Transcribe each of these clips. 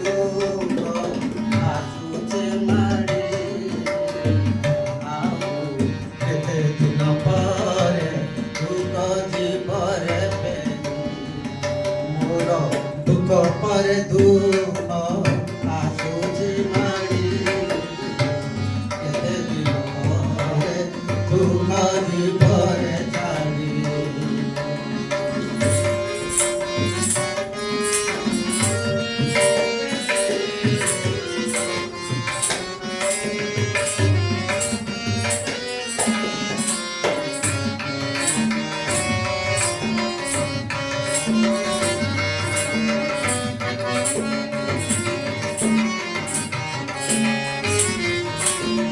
ଦୁଃଖ ଆସୁଛେ ମାଡ଼ି ଆଉ କେତେ ଦିନ ପରେ ଦୁଃଖ ଯିବରେ ଫେରି ମୋର ଦୁଃଖ ପରେ ଦୁଃଖ ଆସୁଛି ମାଡ଼ି କେତେ ଦିନ ପରେ ଦୁଃଖ ଯିବରେ ଛାଡ଼ି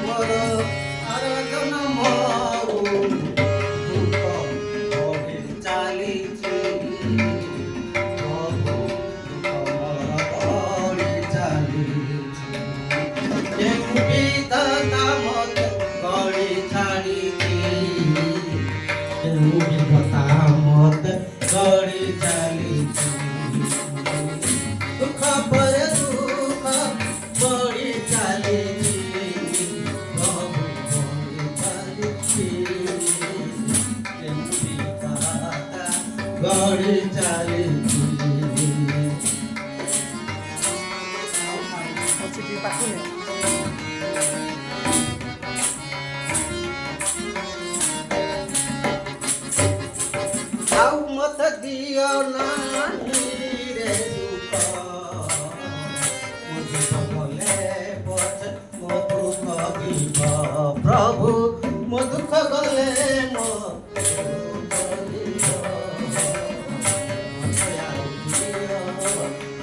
ମୋର ଆରାଧନା ମାରୁ ଦୁଃଖ ବଢ଼ି ଚାଲିଛି ପ୍ରଭୁ ଦୁଃଖ ମୋର ବଢ଼ି ଚାଲିଛି କେଉଁ ବିଧାତା ମତେ ଗଳି ଛାଡ଼ିଛି କେଉଁ ବିଧାତା ମତେ ଗଳି ଚାଲିଛି ଦୁଃଖ ପରେ ଦୁଃଖ ବଢ଼ି ଚାଲିଛି ପ୍ରଭୁ ବଢ଼ି ଚାଲିଛି କେଉଁ ବିଧାତା ଗଢ଼ି ଚାଲିଛି ଆଉ ମତେ ଦିଅ ନାହିଁ ରେ ଦୁଃଖ ମୋ ଦୁଃଖ ଗଲେ ପଛେ ମୋ ଦୁଃଖ ଯିବ ପ୍ରଭୁ ମୋ ଦୁଃଖ ଗଲେ ମୋ ଦୁଃଖ ଯିବ ମତେ ଆଉ ଦିଅ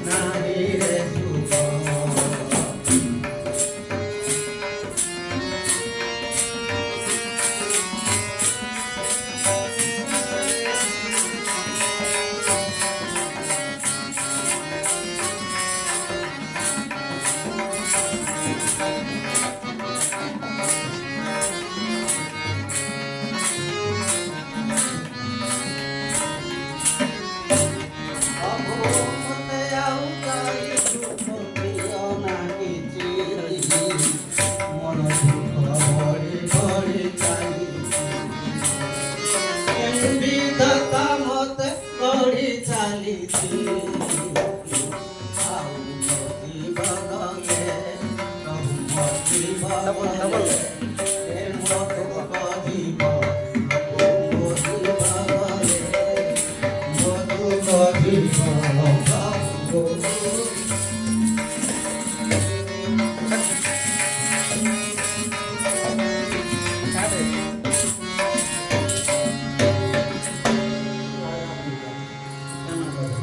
ନାହିଁ ରେ ଦୁଃଖ Double.